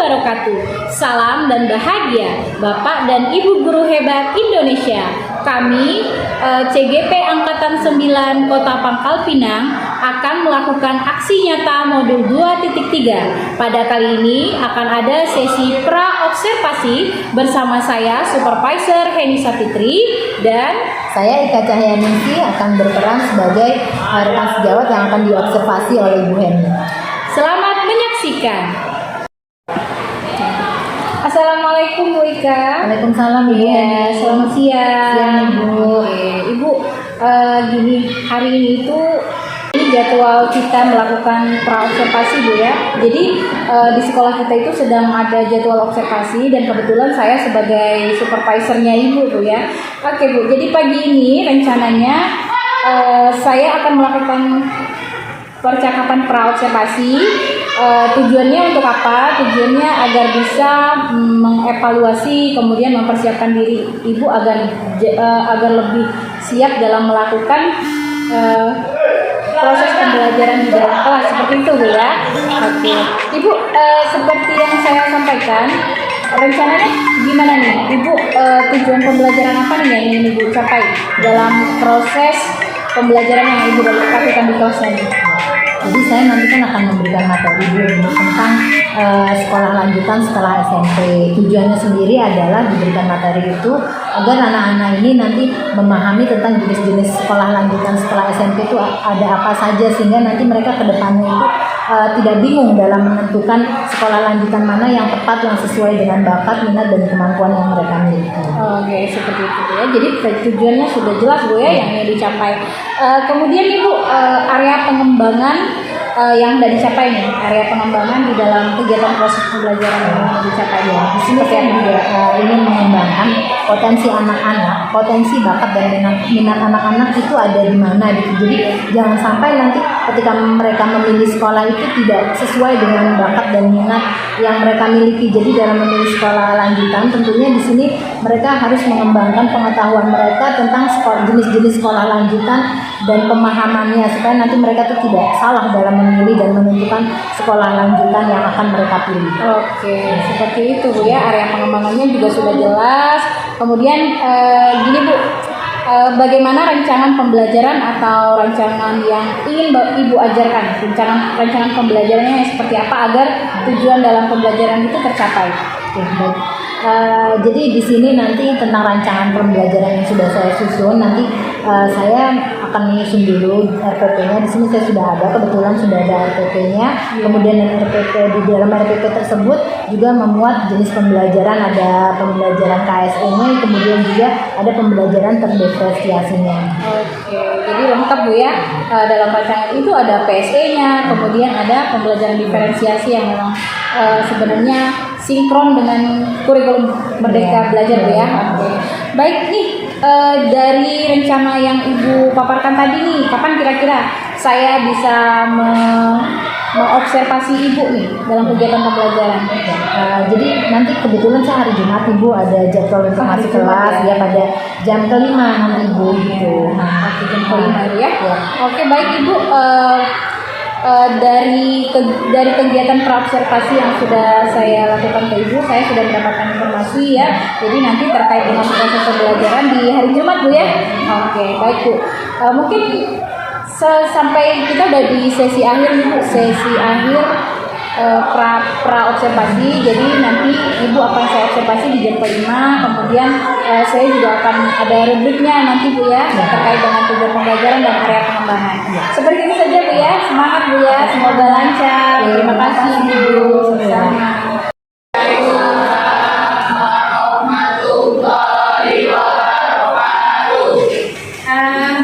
wabarakatuh. Salam dan bahagia Bapak dan Ibu Guru hebat Indonesia. Kami CGP Angkatan 9 Kota Pangkal Pinang akan melakukan aksi nyata modul 2.3. Pada kali ini akan ada sesi pra-observasi bersama saya Supervisor Henisa Fitri dan saya Ika Cahyaningsi akan berperan sebagai rekan sejawat yang akan diobservasi oleh Ibu Heni. Selamat menyaksikan. Assalamualaikum Bu Ika. Waalaikumsalam Ibu Heni. Selamat siang. Siang Ibu. Ibu, gini, hari ini itu jadwal kita melakukan pra-observasi Bu ya. Jadi di sekolah kita itu sedang ada jadwal observasi dan kebetulan saya sebagai supervisornya Ibu Bu ya. Oke Bu, jadi pagi ini rencananya saya akan melakukan percakapan pra-observasi. Tujuannya untuk apa? Tujuannya agar bisa mengevaluasi kemudian mempersiapkan diri Ibu agar lebih siap dalam melakukan proses pembelajaran di dalam kelas seperti itu Bu ya. Oke. Ibu, seperti yang saya sampaikan, rencananya gimana nih Ibu, tujuan pembelajaran apa nih yang ingin Ibu capai dalam proses pembelajaran yang Ibu lakukan di kelas ini? Jadi saya nanti kan akan memberikan materi tentang sekolah lanjutan setelah SMP. Tujuannya sendiri adalah diberikan materi itu agar anak-anak ini nanti memahami tentang jenis-jenis sekolah lanjutan setelah SMP itu ada apa saja, sehingga nanti mereka ke depannya itu tidak bingung dalam menentukan sekolah lanjutan mana yang tepat, yang sesuai dengan bakat, minat, dan kemampuan yang mereka miliki. Oke, seperti itu ya. Jadi tujuannya sudah jelas Bu ya yang ingin dicapai. Kemudian Ibu, area pengembangan yang sudah dicapai nih, area pengembangan di dalam kegiatan proses pembelajaran yang dicapai ya. Di sini saya juga ingin mengembangkan potensi anak-anak, potensi bakat dan minat anak-anak itu ada di mana gitu. Jadi jangan sampai nanti ketika mereka memilih sekolah itu tidak sesuai dengan bakat dan minat yang mereka miliki. Jadi dalam memilih sekolah lanjutan tentunya di sini mereka harus mengembangkan pengetahuan mereka tentang jenis-jenis sekolah lanjutan dan pemahamannya supaya nanti mereka tuh tidak salah dalam memilih dan menentukan sekolah lanjutan yang akan mereka pilih. Oke, seperti itu Bu ya. Area pengembangannya juga sudah jelas. Kemudian gini Bu, bagaimana rancangan pembelajaran atau rancangan yang ingin Ibu ajarkan? Rancangan pembelajarannya seperti apa agar tujuan dalam pembelajaran itu tercapai? Oke, baik. Jadi di sini nanti tentang rancangan pembelajaran yang sudah saya susun, nanti saya akan menyusun dulu RPP-nya. Di sini saya sudah ada, kebetulan sudah ada RPP-nya. Kemudian di dalam RPP tersebut juga memuat jenis pembelajaran, ada pembelajaran KSE-nya, kemudian juga ada pembelajaran terdiferensiasinya. Oke, jadi lengkap Bu ya. Dalam rancangan itu ada PSE-nya, kemudian ada pembelajaran diferensiasi yang memang sebenarnya sinkron dengan kurikulum Merdeka Belajar Bu ya. Oke. Baik nih, dari rencana yang Ibu paparkan tadi nih, kapan kira-kira saya bisa mengobservasi Ibu nih dalam kegiatan pembelajaran? Jadi nanti kebetulan saya hari Jumat Ibu ada jadwal informasi kelas ya pada jam kelima nanti Ibu gitu. Nah, jam kelima ya. Oke, baik Ibu. Dari kegiatan praobservasi yang sudah saya lakukan ke Ibu, saya sudah mendapatkan informasi ya. Jadi nanti terkait dengan proses pembelajaran di hari Jumat Bu ya. Oke, baik Bu. Mungkin sampai kita udah di sesi akhir Bu, sesi akhir pra-observasi. Jadi nanti Ibu akan saya observasi di jam kelima. Kemudian saya juga akan ada rubriknya nanti Bu ya, terkait dengan tujuan pembelajaran dan area pengembangan. Seperti itu saja Bu ya. Semangat Bu ya, semoga lancar. Terima kasih Bu. Sama.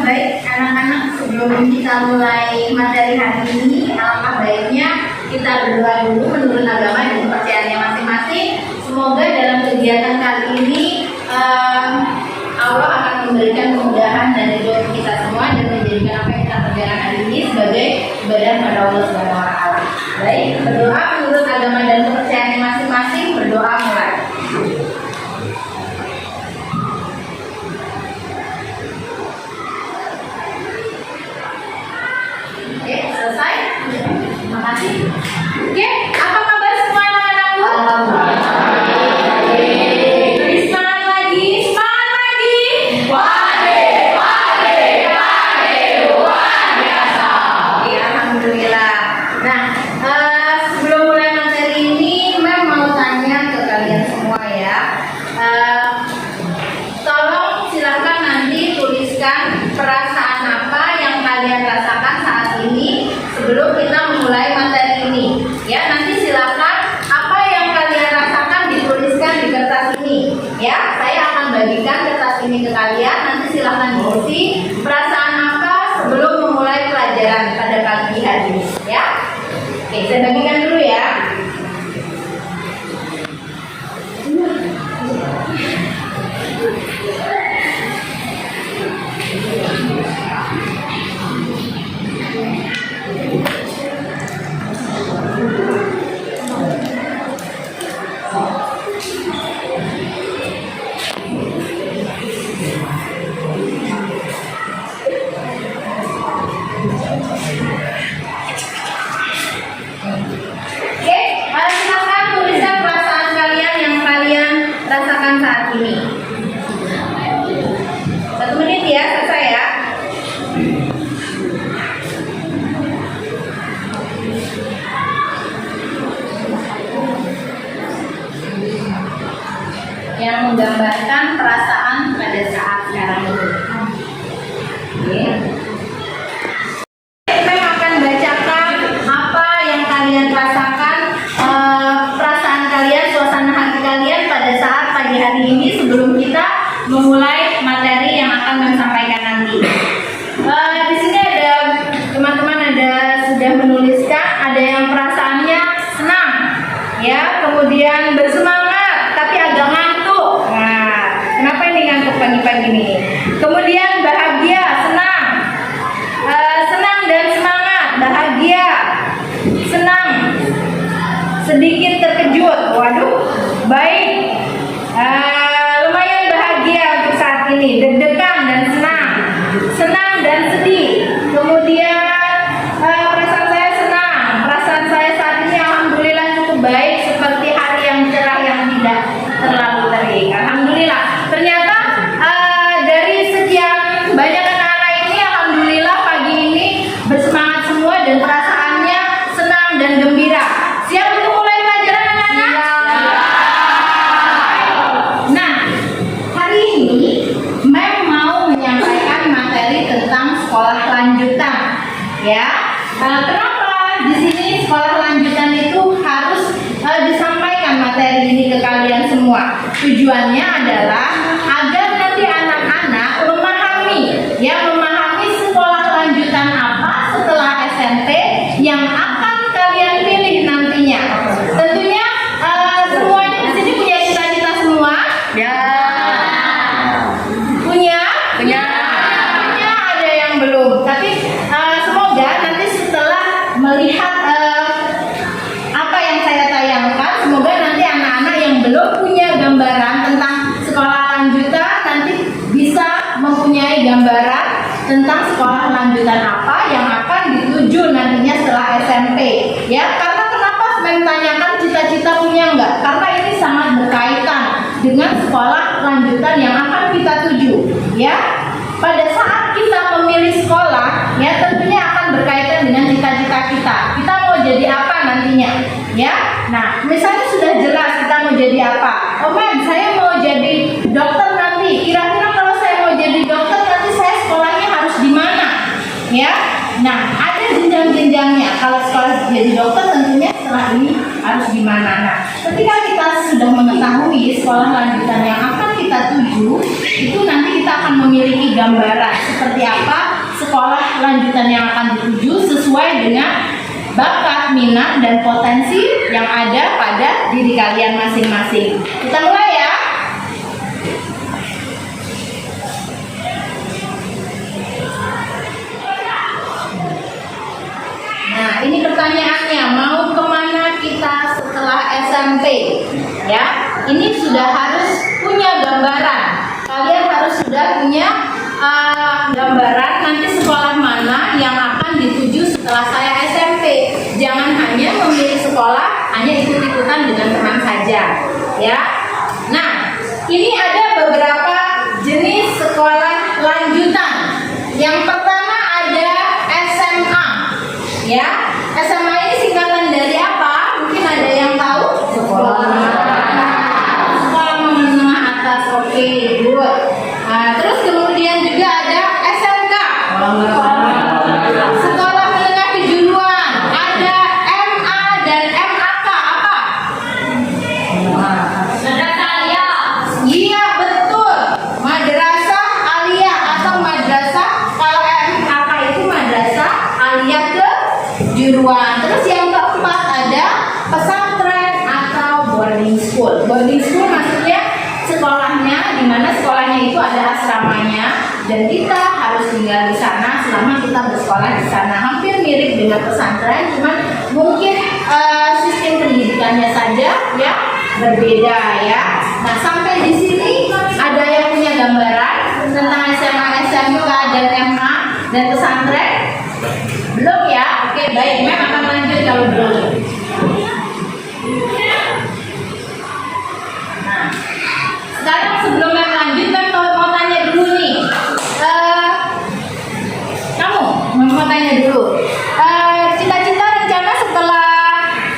Baik anak-anak, sebelum kita mulai materi hari ini, alangkah baiknya kita berdoa dulu menurut agama dan kepercayaannya masing-masing. Semoga dalam kegiatan kali ini Allah akan memberikan kemudahan dan ridho kita semua dan menjadikan apa yang kita kerjakan hari ini sebagai ibadah pada Allah Subhanahu wa Ta'ala. Baik, berdoa menurut agama dan kepercayaan kita memulai materi ini. Ya, nanti silakan apa yang kalian rasakan dituliskan di kertas ini. Ya, saya akan bagikan kertas ini ke kalian. Nanti silakan diisi perasaan apa sebelum memulai pelajaran pada pagi hari ini. Ya, oke, saya bagikan dulu ya. Oke, silakan tuliskan perasaan kalian yang kalian rasakan saat ini. 1 menit ya, selesai ya. Yang menggambarkan perasaan pada saat sekarang ini. Oke. Saya akan bacakan apa yang kalian rasakan, perasaan kalian, suasana hati kalian pada saat pagi hari ini sebelum kita memulai materi yang akan kami sampaikan nanti. Di sini ada teman-teman sudah menuliskan, ada yang perasaannya senang, ya, kemudian bersemangat tapi agak ngantuk. Nah, kenapa ini ngantuk pagi-pagi ini? Kemudian bahagia, senang, senang dan semangat, bahagia, senang, sedikit terkejut, waduh, baik, lumayan bahagia untuk saat ini, deg-degan dan senang, senang dan sedih. Kemudian perasaan saya senang, perasaan saya saat ini alhamdulillah cukup baik, seperti hari yang cerah yang tidak terlalu terik. Alhamdulillah. Ternyata dari sekian banyak anak-anak ini, alhamdulillah pagi ini bersemangat semua dan perasaannya senang dan gembira. Siap untuk mulai pelajaran anak-anak? Nah, hari ini Mem mau menyampaikan materi tentang sekolah lanjutan. Ya, kenapa di sini sekolah lanjutan itu harus disampaikan materi ini ke kalian semua? Tujuannya adalah agar nanti anak-anak memahami sekolah lanjutan apa setelah SMP yang akan kalian pilih nantinya. Tentunya semuanya di sini punya cita-cita semua. Ya. Punya? Ada yang belum. Tapi semoga nanti setelah melihat apa yang saya tayangkan, semoga nanti anak-anak yang belum punya gambaran tentang sekolah lanjutan nanti bisa mempunyai gambaran tentang sekolah lanjutan apa yang akan dituju nantinya setelah SMP. Ya, karena kenapa saya tanyakan cita-cita punya enggak? Karena ini sangat berkaitan dengan sekolah lanjutan yang akan kita tuju. Ya, pada saat kita memilih sekolah, ya tentunya akan berkaitan dengan cita-cita kita. Kita mau jadi apa nantinya? Ya, nah misalnya sudah jelas kita mau jadi apa. Oh men, saya mau jadi dokter nanti. Kira-kira kalau saya mau jadi dokter nanti saya sekolahnya harus di mana? Ya, nah ada jenjang-jenjangnya. Kalau sekolah jadi dokter tentunya setelah ini harus di mana? Nah, ketika kita sudah mengetahui sekolah lanjutan yang akan kita tuju, itu nanti kita akan memiliki gambaran seperti apa sekolah lanjutan yang akan dituju sesuai dengan bakat, minat, dan potensi yang ada pada diri kalian masing-masing. Kita mulai ya. Nah, ini pertanyaannya, mau kemana kita setelah SMP? Ya, ini sudah harus punya gambaran. Kalian harus sudah punya gambaran nanti sekolah mana yang akan dituju setelah saya SMP. Jangan hanya memilih sekolah, hanya ikut-ikutan dengan teman saja. Ya, nah ini ada beberapa jenis sekolah lanjutan. Yang pertama ada SMA. Ya, SMA ini singkatan dari apa? Mungkin ada yang tahu? Sekolah menengah atas. Oke, good. Nah, terus kemudian juga ada SMK. Sekolah menengah kejuruan. school. Boarding school maksudnya sekolahnya, di mana sekolahnya itu ada asramanya dan kita harus tinggal di sana selama kita bersekolah di sana. Hampir mirip dengan pesantren, cuman mungkin sistem pendidikannya saja ya berbeda ya. Nah, sampai di sini ada yang punya gambaran tentang SMA, SMK dan MA dan pesantren? Belum ya? Oke, baik. Mem akan lanjut kalau belum. Nah, sekarang sebelum Mem lanjut, Mem mau tanya dulu nih. Kamu mau tanya dulu. Cita-cita rencana setelah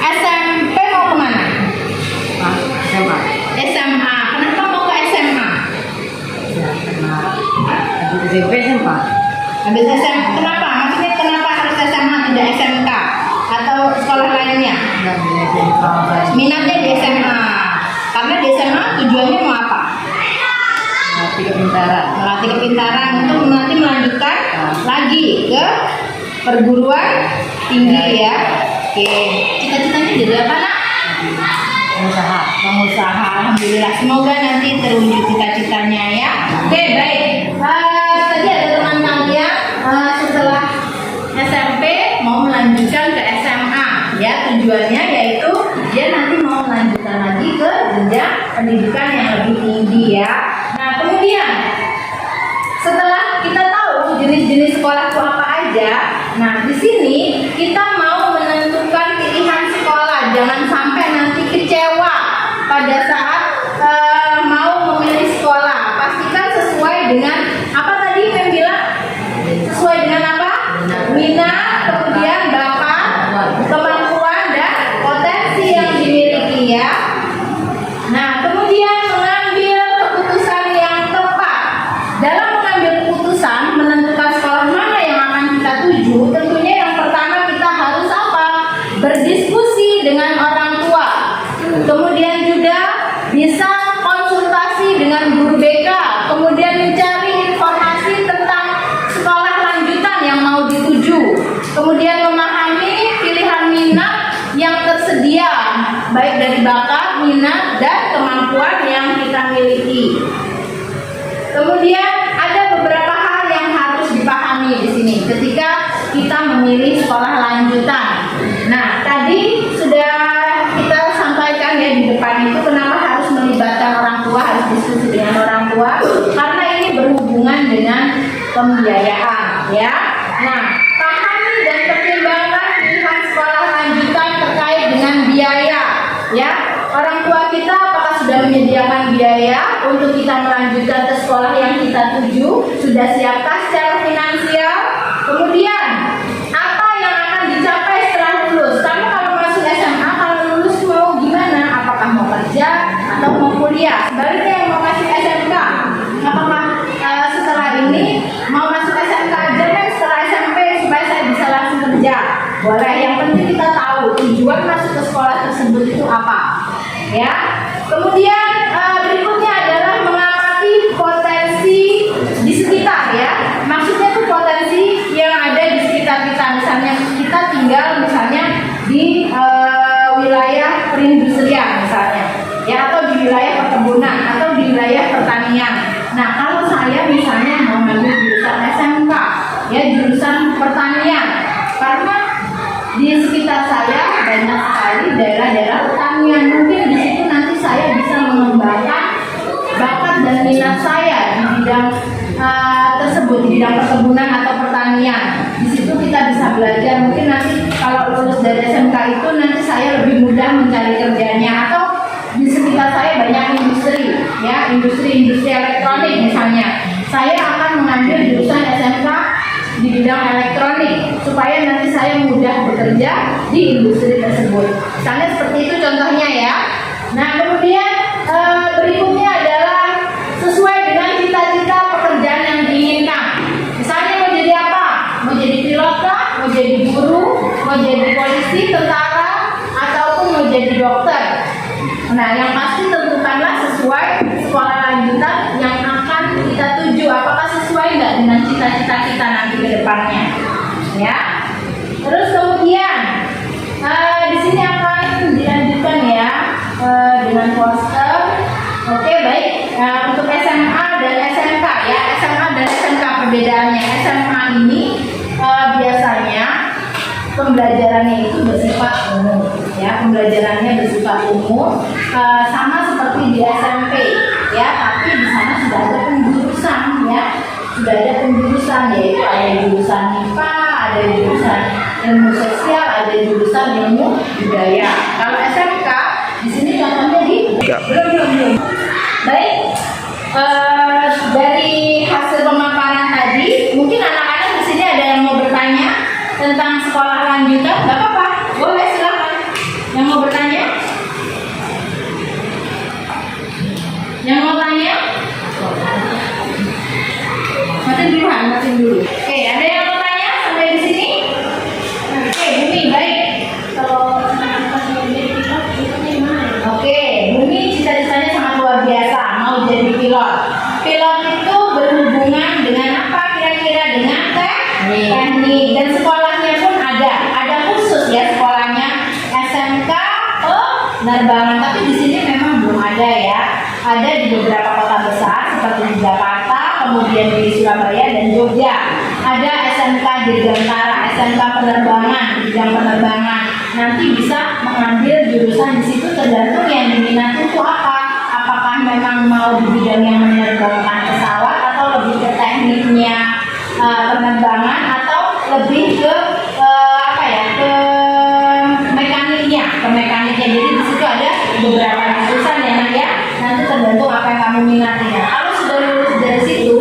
SMP mau kemana? SMA. SMA. Kenapa mau ke SMA? Ya, karena habis SMP SMA. Habis SMA. Kenapa? Maksudnya kenapa harus SMA tidak SMK atau sekolah lainnya? Dan di SMA saya Minatnya di SMA. Karena di SMA tujuannya mau apa? melatih kepintaran. Melatih kepintaran untuk nanti melanjutkan lagi ke perguruan tinggi ya. Oke. Cita-citanya jadi apa, Nak? Pengusaha. Pengusaha. Alhamdulillah. Semoga nanti terwujud cita-citanya ya. Oke, baik. Tadi ada teman kalian setelah SMP mau melanjutkan ke SMA ya, tujuannya yaitu dia nanti mau melanjutkan lagi ke jenjang pendidikan yang lebih tinggi ya. Nah, kemudian setelah kita tahu jenis-jenis sekolah itu apa aja, nah di sini kita mau menentukan pilihan sekolah. Jangan sampai nanti kecewa pada saat mau memilih sekolah. Pastikan sesuai dengan apa tadi Mem bilang? Sesuai dengan apa? Minat, kemudian bakat, kemampuan dan potensi yang dimiliki ya. Nah, kemudian mengambil keputusan yang tepat. Dalam mengambil keputusan menentukan sekolah mana yang akan kita tuju, tentunya yang pertama kita harus apa? Berdiskusi dengan orang tua. Kemudian juga bisa konsultasi dengan guru BK, kemudian mencari informasi tentang sekolah lanjutan yang mau dituju, kemudian memahami pilihan minat yang tersedia, baik dari bakat, minat, dan kemampuan yang kita miliki. Kemudian ada beberapa hal yang harus dipahami di sini ketika kita memilih sekolah lanjutan. Nah, tadi sudah kita sampaikan ya di depan itu kenapa harus melibatkan orang tua, harus diskusi dengan orang tua, karena ini berhubungan dengan pembiayaan ya. Nah, pahami dan pertimbangkan pilihan sekolah lanjutan terkait dengan biaya ya. Orang tua kita apakah sudah menyediakan biaya untuk kita melanjutkan ke sekolah yang kita tuju? Sudah siapkah secara finansial? Kemudian apa yang akan dicapai setelah lulus? Kamu kalau masuk SMA, kalau lulus mau gimana? Apakah mau kerja atau mau kuliah? Sebaliknya yang mau masuk SMK, apakah setelah ini mau masuk SMK aja kan setelah SMP supaya saya bisa langsung kerja? Boleh. Yang penting kita tahu tujuan masuk ke sekolah tersebut itu apa ya. Kemudian berikutnya adalah mengamati potensi di sekitar ya. Maksudnya itu potensi yang ada di sekitar kita. Misalnya kita tinggal misalnya di wilayah perindustrian misalnya ya, atau di wilayah perkebunan atau di wilayah pertanian. Nah, kalau saya misalnya mau ngambil jurusan SMK ya, jurusan pertanian, karena di sekitar saya banyak sekali daerah-daerah pertanian. Mungkin di situ nanti saya bisa mengembangkan bakat dan minat saya di bidang tersebut, di bidang perkebunan atau pertanian. Di situ kita bisa belajar. Mungkin nanti kalau lulus dari SMK itu nanti saya lebih mudah mencari kerjanya. Atau di sekitar saya banyak industri, ya, industri elektronik misalnya. Saya akan mengambil jurusan SMK di bidang elektronik supaya nanti saya mudah bekerja di industri tersebut. Misalnya seperti itu contohnya ya. Nah, kemudian berikutnya adalah sesuai dengan cita-cita pekerjaan yang diinginkan. Misalnya mau jadi apa? Mau jadi pilot kah? Mau jadi guru? Mau jadi polisi, tentara, ataupun mau jadi dokter? Nah, yang pasti tentukanlah sesuai sekolah lanjutan yang akan kita tuju. Apakah sesuai nggak dengan cita-cita kita nanti ke depannya? Ya. Terus kemudian di sini akan dilanjutkan ya dengan dengan poster. Oke, baik. Nah, untuk SMA dan SMK ya, SMA dan SMK perbedaannya. SMA ini biasanya pembelajarannya itu bersifat umum, ya, pembelajarannya bersifat umum, sama seperti di SMP, ya, tapi di sana sudah ada penjurusan, ya, sudah ada penjurusan, yaitu ada jurusan IPA, ada jurusan ilmu sosial, ada jurusan ilmu budaya. Kalau SMK di sini contohnya di belum. Baik, dari hasil pemaparan tadi, mungkin anak-anak di sini ada yang mau bertanya tentang sekolah lanjutan, nggak apa-apa, boleh silakan. Yang mau bertanya? Yang mau tanya? Matiin dulu. Oke, ada yang mau tanya sampai di sini? Oke, Bumi, baik. Kalau Oke, Bumi cita-citanya sangat luar biasa, mau jadi pilot. Pilot itu berhubungan dengan apa kira-kira? Dengan teknik. Dan sekolahnya pun ada khusus ya sekolahnya SMK penerbangan. Tapi di sini memang belum ada ya. Ada di beberapa kota besar seperti di Jakarta, kemudian di Surabaya dan Jogja. Ada SMK Dirgantara, SMK penerbangan, bidang penerbangan. Nanti bisa mengambil jurusan di situ tergantung yang diminati itu apa. Apakah memang mau di bidang yang menerbangkan pesawat atau lebih ke tekniknya penerbangan atau lebih ke apa ya, ke mekaniknya. Jadi di situ ada beberapa jurusan ya Nak ya. Nanti tergantung apa yang kamu minatinya. Kalau sudah lulus dari situ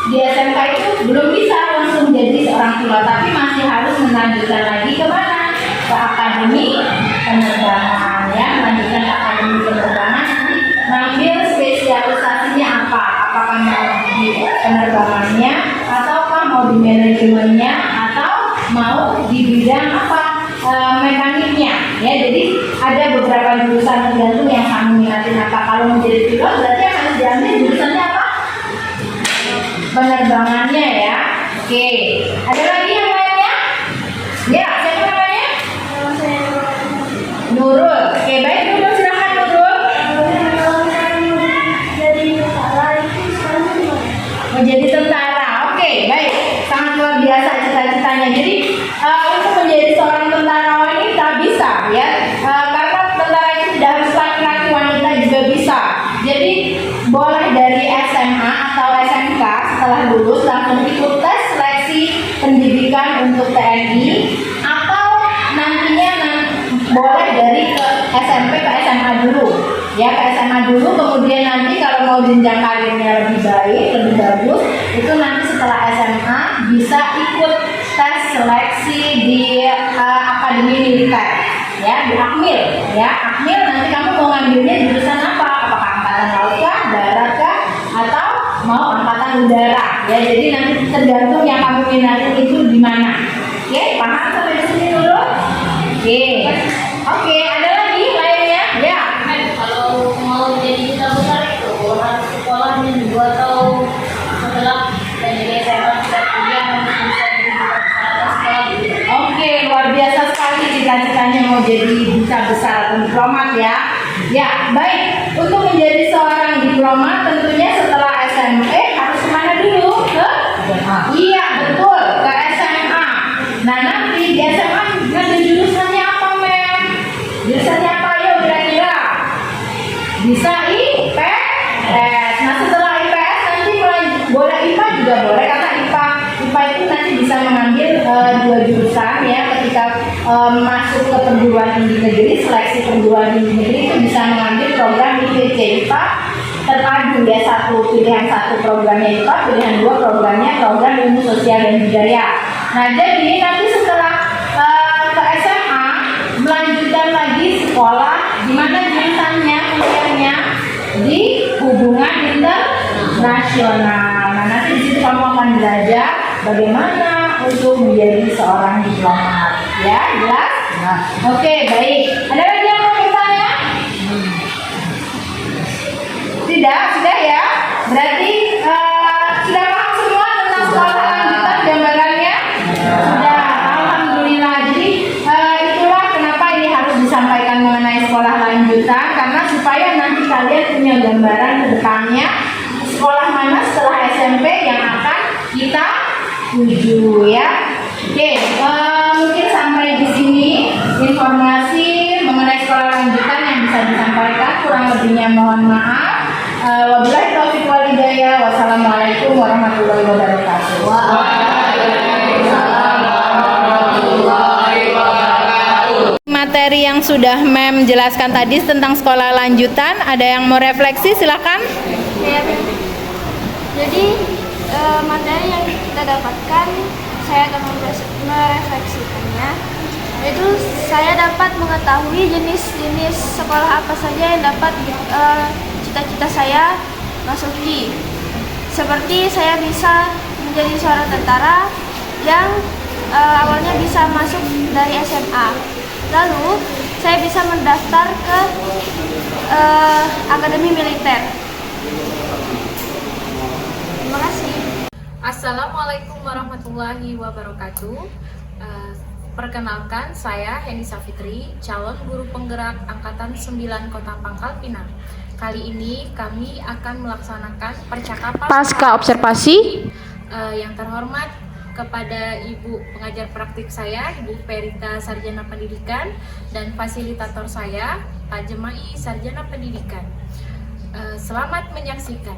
di SMK itu belum bisa langsung jadi seorang pilot, tapi masih harus melanjutkan lagi ke mana? Ke akademi penerbangan ya, melanjutkan ke akademi penerbangan, nanti ngambil spesialisasinya apa? Apakah mau di penerbangannya, ataukah mau di manajemennya, atau mau di bidang apa? Mekaniknya ya. Jadi ada beberapa jurusan tergantung yang kamu minati apa. Kalau menjadi pilot berarti yang harus diambil jurusannya apa? Penerbangannya ya. Oke, ada lagi yang lainnya? Ya, siapa namanya? Nurul. Oke, baik Nurul, silakan Nurul. Menjadi tentara. Oke, baik. Sangat luar biasa cita-citanya. Jadi untuk menjadi seorang tentara wanita bisa ya, karena tentara itu tidak harus laki-laki, wanita juga bisa. Jadi boleh dari SMA atau SMK setelah lulus langsung ikut tes seleksi pendidikan untuk TNI, atau nantinya boleh dari ke SMP ke SMA dulu ya, ke SMA dulu, kemudian nanti kalau mau jenjang karirnya lebih baik, lebih bagus, itu nanti setelah SMA bisa ikut tes seleksi di akademi militer ya, di Akmil ya. Akmil nanti kamu mau ngambilnya jurusan apa? Apakah angkatan laut kah, darat kah, atau mau angkatan udara ya. Jadi nanti tergantung yang kamu minatin itu di mana. Oke, paham sampai di sini dulu? Oke, ada lagi lainnya? Ya. Kalau mau jadi duta besar itu harus sekolahnya dulu atau setelah jadi SMA sudah kuliah harus bisa jadi duta besar atau sekolah dulu? Oke, luar biasa sekali cita-citanya mau jadi duta besar atau diplomat ya. Ya, baik. Untuk menjadi seorang diplomat tentunya setelah SMP harus kemana dulu? Ke SMA. Iya, betul, ke SMA. Nah, nanti di SMA nanti jurusannya apa, Mem? Jurusannya apa yuk kira-kira? Bisa IPS. Nah, setelah IPS nanti boleh IPA juga boleh, karena IPA itu nanti bisa mengambil dua jurusan ya. Ketika masuk ke perguruan tinggi negeri, seleksi perguruan tinggi negeri itu bisa mengambil program IPC IPA terpadu ya, pilihan satu programnya IPA, pilihan dua programnya program ilmu sosial dan budaya. Nah, jadi nanti setelah ke SMA melanjutkan lagi sekolah di mana jurusannya kuliahnya di hubungan internasional. Nah, nanti di situ kamu akan belajar bagaimana untuk menjadi seorang diplomat. Ya, jelas? Nah, Oke, baik. Ada lagi yang mau bertanya? Tidak, sudah ya. Berarti sudah paham semua tentang sekolah lanjutan gambarannya? Sudah, alhamdulillah. Jadi itulah kenapa ini harus disampaikan mengenai sekolah lanjutan, karena supaya nanti kalian punya gambaran ke depannya sekolah mana setelah SMP yang akan kita tuju ya. Oke, mungkin sampai di sini informasi mengenai sekolah lanjutan yang bisa disampaikan. Kurang lebihnya mohon maaf. Wabillahi taufiq wal hidayah. Wassalamualaikum warahmatullahi wabarakatuh. Materi yang sudah Mem jelaskan tadi tentang sekolah lanjutan, ada yang mau refleksi silakan. Ya, jadi materi yang kita dapatkan, saya akan merefleksikannya. Itu saya dapat mengetahui jenis-jenis sekolah apa saja yang dapat cita-cita saya masuki. Seperti saya bisa menjadi seorang tentara yang awalnya bisa masuk dari SMA. Lalu saya bisa mendaftar ke akademi militer. Terima kasih. Assalamualaikum warahmatullahi wabarakatuh. Perkenalkan, saya Heni Safitri, calon guru penggerak Angkatan 9 Kota Pangkal Pinang. Kali ini kami akan melaksanakan percakapan pasca observasi. Yang terhormat kepada Ibu pengajar praktik saya, Ibu Perita Sarjana Pendidikan, dan fasilitator saya, Pak Jemai Sarjana Pendidikan. Selamat menyaksikan.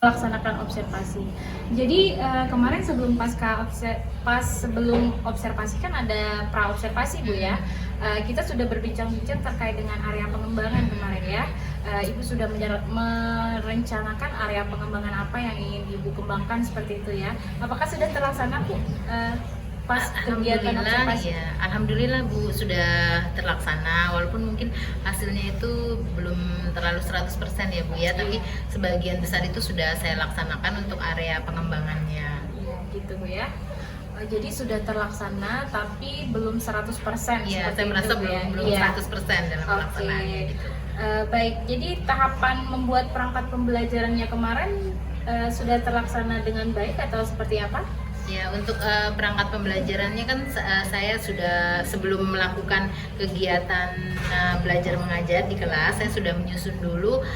Melaksanakan observasi. Jadi kemarin sebelum sebelum observasi kan ada pra observasi Bu ya. Kita sudah berbincang-bincang terkait dengan area pengembangan kemarin ya. Ibu sudah merencanakan area pengembangan apa yang ingin Ibu kembangkan seperti itu ya. Apakah sudah terlaksana Bu? Pas kegiatan observasi? Ya, alhamdulillah Bu, sudah terlaksana, walaupun mungkin hasilnya itu belum terlalu 100% ya Bu ya, tapi sebagian besar itu sudah saya laksanakan untuk area pengembangannya. Ya, gitu Bu ya. Jadi sudah terlaksana tapi belum 100%. Iya, saya merasa belum 100% dalam pelaksanaannya gitu. Baik, jadi tahapan membuat perangkat pembelajarannya kemarin sudah terlaksana dengan baik atau seperti apa? Ya, untuk perangkat pembelajarannya kan saya sudah sebelum melakukan kegiatan belajar mengajar di kelas, saya sudah menyusun dulu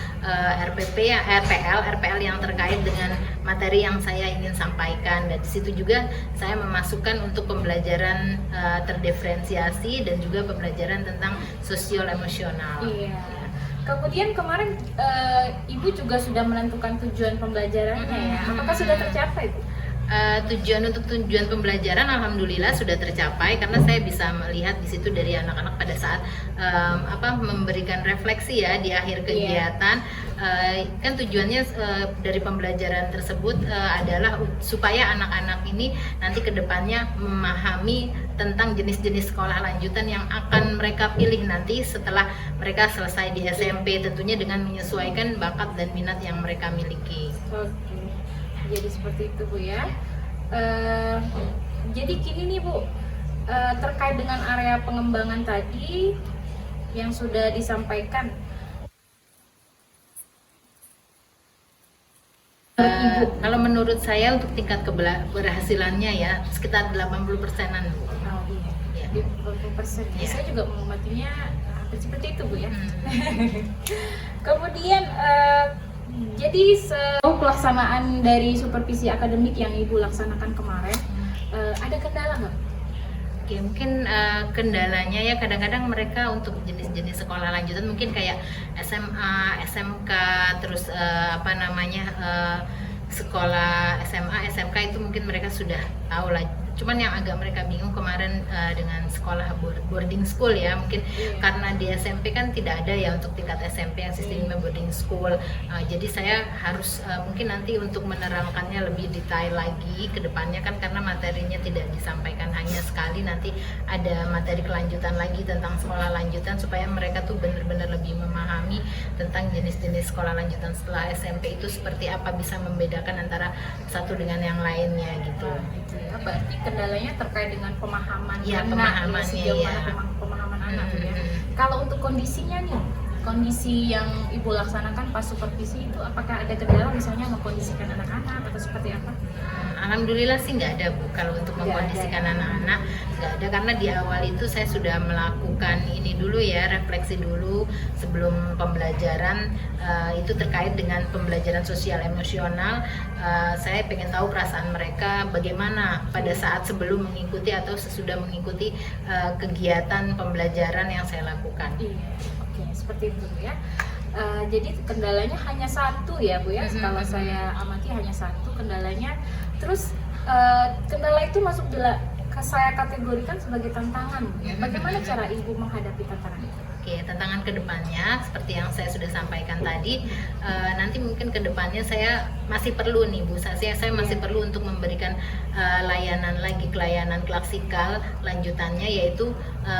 RPL yang terkait dengan materi yang saya ingin sampaikan, dan di situ juga saya memasukkan untuk pembelajaran terdiferensiasi dan juga pembelajaran tentang sosial emosional. Iya. Kemudian kemarin Ibu juga sudah menentukan tujuan pembelajarannya ya. Apakah sudah tercapai Bu? Tujuan pembelajaran alhamdulillah sudah tercapai, karena saya bisa melihat di situ dari anak-anak pada saat memberikan refleksi ya di akhir kegiatan. Kan tujuannya dari pembelajaran tersebut adalah supaya anak-anak ini nanti kedepannya memahami tentang jenis-jenis sekolah lanjutan yang akan mereka pilih nanti setelah mereka selesai di SMP, tentunya dengan menyesuaikan bakat dan minat yang mereka miliki. Oke. Jadi seperti itu Bu ya. Jadi gini nih Bu, terkait dengan area pengembangan tadi yang sudah disampaikan, kalau menurut saya untuk tingkat keberhasilannya ya sekitar 80%-an Bu. Oh iya, 20%. Ya. Saya juga mengamatinya hampir seperti itu Bu ya. Kemudian jadi pelaksanaan dari supervisi akademik yang Ibu laksanakan kemarin, ada kendala nggak? Oke, mungkin kendalanya ya kadang-kadang mereka untuk jenis-jenis sekolah lanjutan mungkin kayak SMA, SMK, terus sekolah SMA, SMK itu mungkin mereka sudah tahu lah. Cuman yang agak mereka bingung kemarin dengan sekolah boarding school ya, mungkin karena di SMP kan tidak ada ya untuk tingkat SMP yang sistemnya boarding school. Jadi saya harus mungkin nanti untuk menerangkannya lebih detail lagi ke depannya kan, karena materinya tidak disampaikan hanya sekali, nanti ada materi kelanjutan lagi tentang sekolah lanjutan supaya mereka tuh benar-benar lebih memahami tentang jenis-jenis sekolah lanjutan setelah SMP itu seperti apa, bisa membedakan antara satu dengan yang lainnya gitu. Gitu ya. Berarti kendalanya terkait dengan pemahaman Ya, anak, pemahamannya, sejauh ya. mana pemahaman anak ya. Kalau untuk kondisinya nih, kondisi yang ibu laksanakan pas supervisi itu apakah ada kendala misalnya mengkondisikan anak-anak atau seperti apa? Alhamdulillah sih nggak ada Bu, kalau untuk mengkondisikan anak-anak nggak ada, karena di awal itu saya sudah melakukan ini dulu ya, refleksi dulu sebelum pembelajaran. Itu terkait dengan pembelajaran sosial emosional. Saya pengen tahu perasaan mereka bagaimana pada saat sebelum mengikuti atau sesudah mengikuti kegiatan pembelajaran yang saya lakukan. Iya, oke, seperti itu ya. Jadi kendalanya hanya satu ya Bu ya, kalau saya amati hanya satu kendalanya. Terus kendala itu masuk saya kategorikan sebagai tantangan. Bagaimana cara ibu menghadapi tantangan itu? Oke, tantangan kedepannya seperti yang saya sudah sampaikan tadi, nanti mungkin kedepannya saya masih perlu nih Bu, saya masih perlu untuk memberikan layanan klasikal lanjutannya, yaitu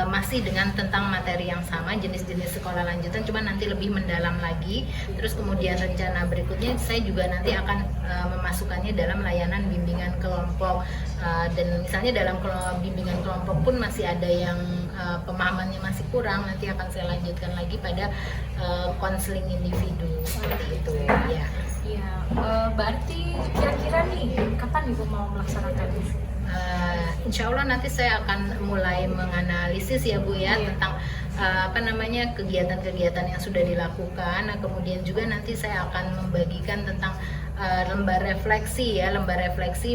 masih dengan tentang materi yang sama, jenis-jenis sekolah lanjutan, cuma nanti lebih mendalam lagi. Terus kemudian rencana berikutnya saya juga nanti akan memasukkannya dalam layanan bimbingan kelompok, dan misalnya dalam bimbingan kelompok pun masih ada yang pemahamannya masih kurang, nanti akan saya lanjutkan lagi pada konseling individu seperti itu ya. Iya, berarti kira-kira nih kapan ibu mau melaksanakannya? Insya Allah nanti saya akan mulai menganalisis ya Bu ya, tentang kegiatan-kegiatan yang sudah dilakukan. Nah, kemudian juga nanti saya akan membagikan tentang lembar refleksi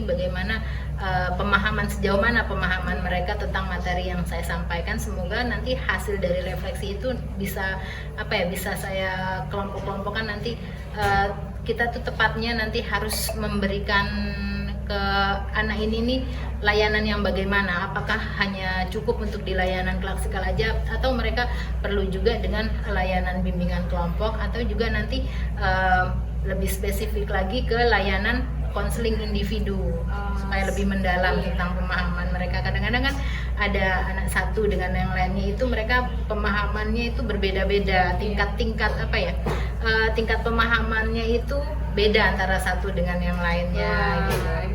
bagaimana sejauh mana pemahaman mereka tentang materi yang saya sampaikan. Semoga nanti hasil dari refleksi itu bisa saya kelompok-kelompokkan nanti. Kita tuh tepatnya nanti harus memberikan ke anak ini nih layanan yang bagaimana, apakah hanya cukup untuk di layanan klasikal aja atau mereka perlu juga dengan layanan bimbingan kelompok, atau juga nanti lebih spesifik lagi ke layanan konseling individu supaya lebih mendalam tentang pemahaman mereka. Kadang-kadang kan ada anak satu dengan yang lainnya itu mereka pemahamannya itu berbeda-beda, tingkat pemahamannya itu beda antara satu dengan yang lainnya.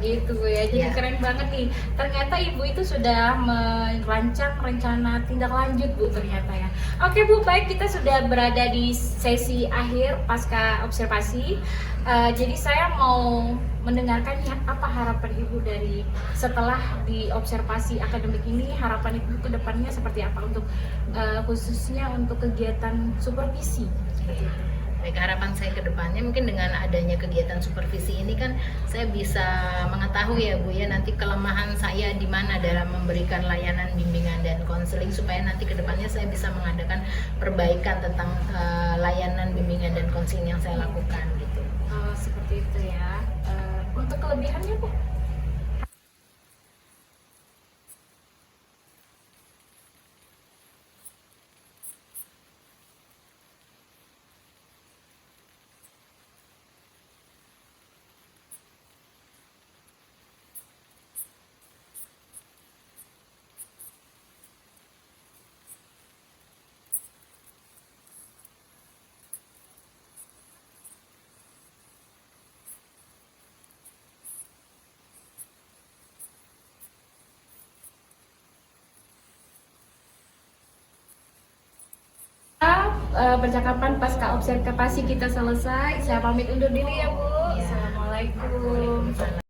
Gitu ya, jadi Ya. keren banget nih. Ternyata ibu itu sudah merancang rencana tindak lanjut Bu ternyata ya. Oke Bu, baik, kita sudah berada di sesi akhir pasca observasi. Jadi saya mau mendengarkan ya, apa harapan ibu dari setelah di observasi akademik ini, harapan ibu ke depannya seperti apa untuk khususnya untuk kegiatan supervisi seperti itu. Baik, harapan saya ke depannya mungkin dengan adanya kegiatan supervisi ini kan saya bisa mengetahui ya Bu ya, nanti kelemahan saya di mana dalam memberikan layanan bimbingan dan konseling, supaya nanti ke depannya saya bisa mengadakan perbaikan tentang layanan bimbingan dan konseling yang saya lakukan gitu. Seperti itu ya. Untuk kelebihannya Bu? Percakapan pasca observasi kita selesai. Saya pamit undur diri ya Bu. Assalamualaikum.